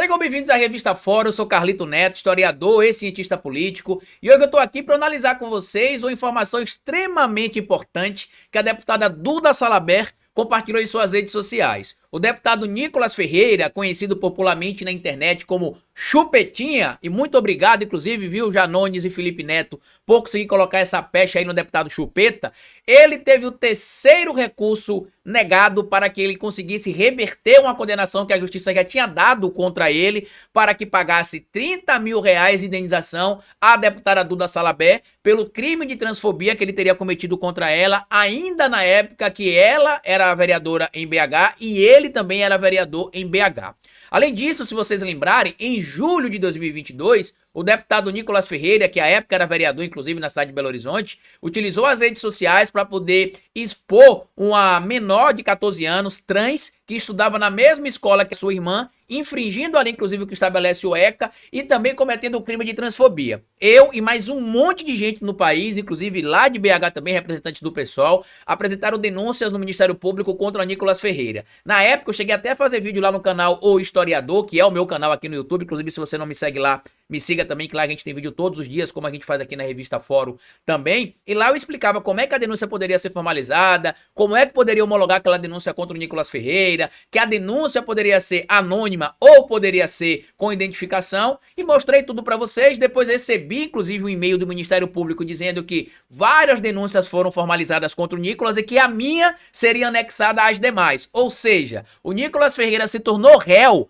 Sejam bem-vindos à Revista Fora, eu sou Carlito Neto, historiador e cientista político, e hoje eu tô aqui para analisar com vocês uma informação extremamente importante que a deputada Duda Salabert compartilhou em suas redes sociais. O deputado Nicolas Ferreira, conhecido popularmente na internet como Chupetinha, e muito obrigado, inclusive, viu, Janones e Felipe Neto, por conseguir colocar essa pecha aí no deputado Chupeta, ele teve o terceiro recurso negado para que ele conseguisse reverter uma condenação que a justiça já tinha dado contra ele, para que pagasse 30 mil reais de indenização à deputada Duda Salabert pelo crime de transfobia que ele teria cometido contra ela, ainda na época que ela era vereadora em BH e ele também era vereador em BH. Além disso, se vocês lembrarem, em julho de 2022, o deputado Nicolas Ferreira, que à época era vereador, inclusive na cidade de Belo Horizonte, utilizou as redes sociais para poder expor uma menor de 14 anos, trans, que estudava na mesma escola que sua irmã, infringindo ali, inclusive, o que estabelece o ECA e também cometendo o crime de transfobia. Eu e mais um monte de gente no país, inclusive lá de BH também, representantes do PSOL, apresentaram denúncias no Ministério Público contra Nicolas Ferreira. Na época, eu cheguei até a fazer vídeo lá no canal O Historiador, que é o meu canal aqui no YouTube, inclusive, se você não me segue lá, me siga também, que lá a gente tem vídeo todos os dias, como a gente faz aqui na Revista Fórum também. E lá eu explicava como é que a denúncia poderia ser formalizada, como é que poderia homologar aquela denúncia contra o Nicolas Ferreira, que a denúncia poderia ser anônima ou poderia ser com identificação, e mostrei tudo pra vocês. Depois recebi, inclusive, um e-mail do Ministério Público dizendo que várias denúncias foram formalizadas contra o Nicolas e que a minha seria anexada às demais. Ou seja, o Nicolas Ferreira se tornou réu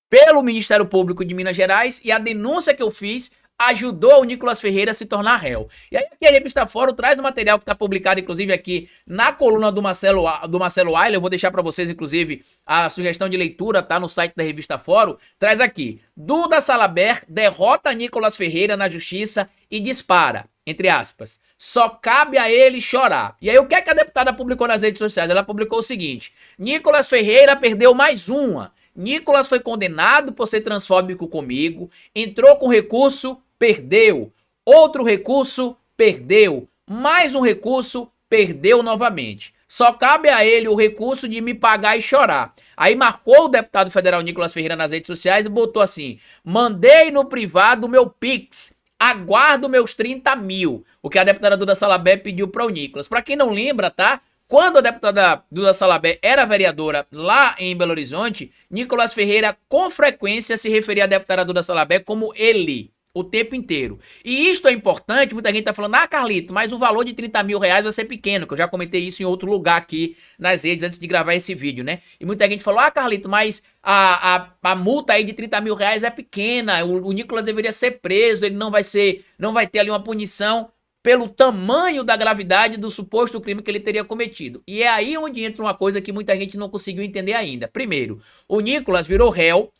pelo Ministério Público de Minas Gerais e a denúncia que eu fiz ajudou o Nicolas Ferreira a se tornar réu. E aí aqui a Revista Fórum traz o material que está publicado, inclusive, aqui na coluna do Marcelo Ayler. Eu vou deixar para vocês, inclusive, a sugestão de leitura, tá no site da Revista Fórum. Traz aqui: Duda Salabert derrota Nicolas Ferreira na justiça e dispara, entre aspas, só cabe a ele chorar. E aí o que é que a deputada publicou nas redes sociais? Ela publicou o seguinte: Nicolas Ferreira perdeu mais uma. Nicolas foi condenado por ser transfóbico comigo, entrou com recurso, perdeu. Outro recurso, perdeu. Mais um recurso, perdeu novamente. Só cabe a ele o recurso de me pagar e chorar. Aí marcou o deputado federal Nicolas Ferreira nas redes sociais e botou assim: mandei no privado meu Pix, aguardo meus 30 mil. O que a deputada Duda Salabert pediu para o Nicolas. Para quem não lembra, tá? Quando a deputada Duda Salabert era vereadora lá em Belo Horizonte, Nicolas Ferreira com frequência se referia à deputada Duda Salabert como ele, o tempo inteiro. E isto é importante, muita gente tá falando: ah, Carlito, mas o valor de 30 mil reais vai ser pequeno, que eu já comentei isso em outro lugar aqui nas redes antes de gravar esse vídeo, né? E muita gente falou: ah, Carlito, mas a multa aí de 30 mil reais é pequena, o Nicolas deveria ser preso, ele não vai ter ali uma punição pelo tamanho da gravidade do suposto crime que ele teria cometido. E é aí onde entra uma coisa que muita gente não conseguiu entender ainda. Primeiro, o Nicolas virou réu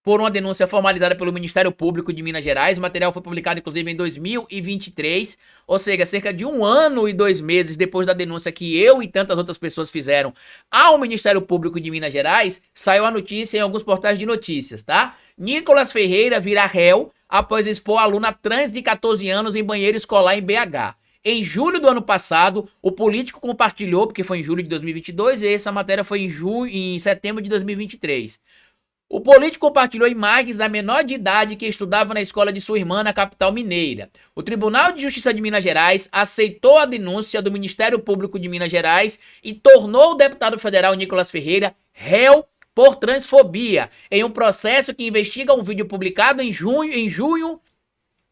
por uma denúncia formalizada pelo Ministério Público de Minas Gerais. O material foi publicado, inclusive, em 2023, ou seja, cerca de 1 ano e 2 meses depois da denúncia que eu e tantas outras pessoas fizeram ao Ministério Público de Minas Gerais, saiu a notícia em alguns portais de notícias, tá? Nicolas Ferreira vira réu após expor a aluna trans de 14 anos em banheiro escolar em BH. Em julho do ano passado, o político compartilhou, porque foi em julho de 2022, e essa matéria foi em setembro de 2023. O político compartilhou imagens da menor de idade que estudava na escola de sua irmã na capital mineira. O Tribunal de Justiça de Minas Gerais aceitou a denúncia do Ministério Público de Minas Gerais e tornou o deputado federal Nicolas Ferreira réu por transfobia, em um processo que investiga um vídeo publicado em julho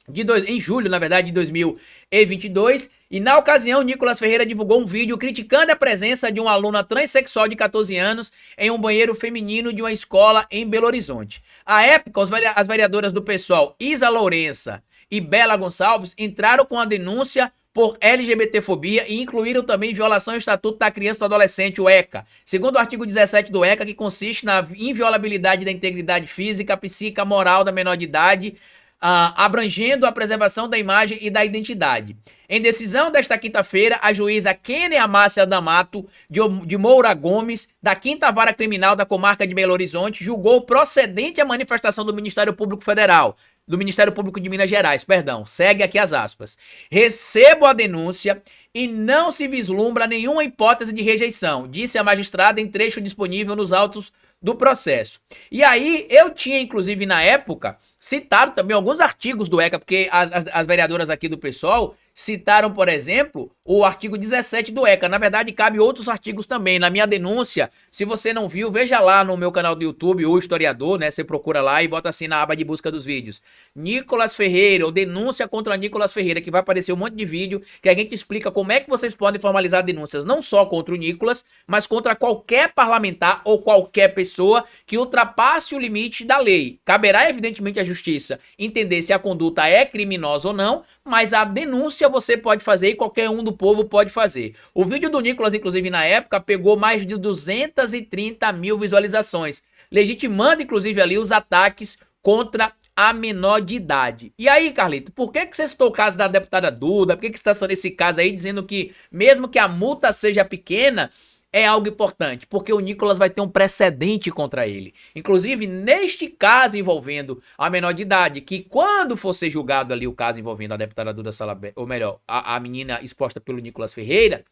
de 2022, e na ocasião Nicolas Ferreira divulgou um vídeo criticando a presença de uma aluna transexual de 14 anos em um banheiro feminino de uma escola em Belo Horizonte. À época, as vereadoras do PSOL, Isa Lourença e Bela Gonçalves, entraram com a denúncia por LGBTfobia e incluíram também violação ao Estatuto da Criança e do Adolescente, o ECA. Segundo o artigo 17 do ECA, que consiste na inviolabilidade da integridade física, psíquica, moral da menor de idade, abrangendo a preservação da imagem e da identidade. Em decisão desta quinta-feira, a juíza Kênia Amácia D'Amato de Moura Gomes, da 5ª Vara Criminal da Comarca de Belo Horizonte, julgou procedente a manifestação do Ministério Público Federal, do Ministério Público de Minas Gerais, perdão, segue aqui as aspas. Recebo a denúncia e não se vislumbra nenhuma hipótese de rejeição, disse a magistrada em trecho disponível nos autos do processo. E aí eu tinha, inclusive, na época, citado também alguns artigos do ECA, porque as vereadoras aqui do PSOL citaram, por exemplo, o artigo 17 do ECA. Na verdade, cabe outros artigos também. Na minha denúncia, se você não viu, veja lá no meu canal do YouTube, o historiador, né? Você procura lá e bota assim na aba de busca dos vídeos. Nicolas Ferreira, ou denúncia contra Nicolas Ferreira, que vai aparecer um monte de vídeo que a gente explica como é que vocês podem formalizar denúncias, não só contra o Nicolas, mas contra qualquer parlamentar ou qualquer pessoa que ultrapasse o limite da lei. Caberá, evidentemente, à justiça entender se a conduta é criminosa ou não, mas a denúncia você pode fazer e qualquer um do povo pode fazer. O vídeo do Nicolas, inclusive, na época, pegou mais de 230 mil visualizações, legitimando, inclusive, ali os ataques contra a menor de idade. E aí, Carlito, por que você citou o caso da deputada Duda? Por que você está citando esse caso aí, dizendo que, mesmo que a multa seja pequena, é algo importante, porque o Nicolas vai ter um precedente contra ele. Inclusive, neste caso envolvendo a menor de idade, que quando for ser julgado ali o caso envolvendo a deputada Duda Salabert, ou melhor, a menina exposta pelo Nicolas Ferreira,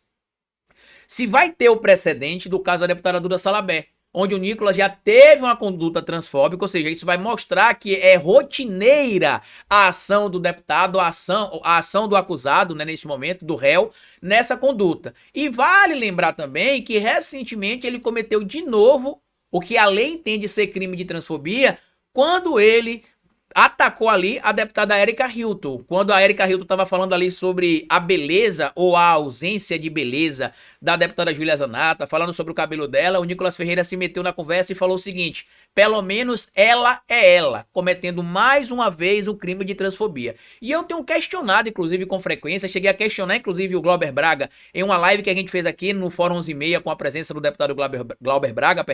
se vai ter o precedente do caso da deputada Duda Salabert, onde o Nicolas já teve uma conduta transfóbica, ou seja, isso vai mostrar que é rotineira a ação do deputado, a ação do acusado, né, neste momento, do réu, nessa conduta. E vale lembrar também que recentemente ele cometeu de novo o que a lei entende ser crime de transfobia, quando ele atacou ali a deputada Erika Hilton, quando a Erika Hilton estava falando ali sobre a beleza ou a ausência de beleza da deputada Júlia Zanata, falando sobre o cabelo dela, o Nicolas Ferreira se meteu na conversa e falou o seguinte: pelo menos ela é ela, cometendo mais uma vez um crime de transfobia. E eu tenho questionado, inclusive, com frequência, cheguei a questionar, inclusive, o Glauber Braga, em uma live que a gente fez aqui no Fórum 11:30, com a presença do deputado Glauber Braga,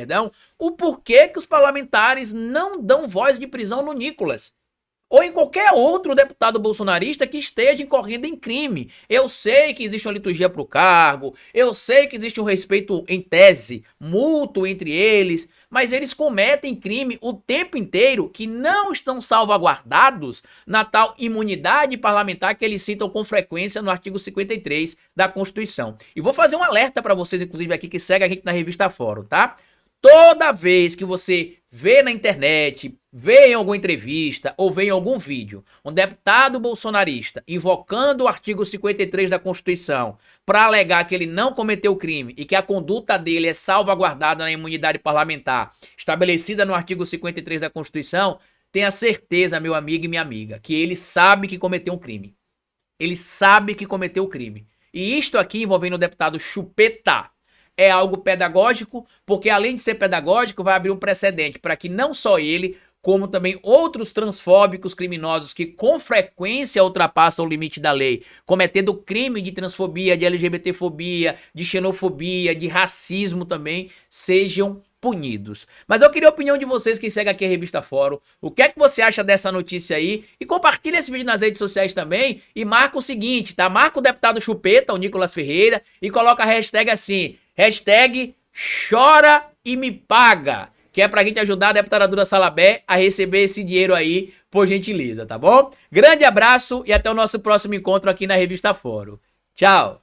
o porquê que os parlamentares não dão voz de prisão no Nicolas ou em qualquer outro deputado bolsonarista que esteja incorrendo em crime. Eu sei que existe uma liturgia para o cargo, eu sei que existe um respeito, em tese, mútuo entre eles, mas eles cometem crime o tempo inteiro que não estão salvaguardados na tal imunidade parlamentar que eles citam com frequência no artigo 53 da Constituição. E vou fazer um alerta para vocês, inclusive aqui, que segue a gente na revista Fórum, tá? Toda vez que você vê na internet, vê em alguma entrevista ou vê em algum vídeo um deputado bolsonarista invocando o artigo 53 da Constituição para alegar que ele não cometeu crime e que a conduta dele é salvaguardada na imunidade parlamentar estabelecida no artigo 53 da Constituição, tenha certeza, meu amigo e minha amiga, que ele sabe que cometeu um crime. Ele sabe que cometeu o crime. E isto aqui envolvendo o deputado Chupeta é algo pedagógico, porque além de ser pedagógico, vai abrir um precedente para que não só ele, como também outros transfóbicos criminosos que com frequência ultrapassam o limite da lei, cometendo crime de transfobia, de LGBTfobia, de xenofobia, de racismo também, sejam punidos. Mas eu queria a opinião de vocês que seguem aqui a Revista Fórum. O que é que você acha dessa notícia aí? E compartilha esse vídeo nas redes sociais também e marca o seguinte, tá? Marca o deputado Chupeta, o Nicolas Ferreira, e coloca a hashtag assim, hashtag chora e me paga, que é pra gente ajudar a deputada Duda Salabert a receber esse dinheiro aí, por gentileza, tá bom? Grande abraço e até o nosso próximo encontro aqui na Revista Fórum. Tchau!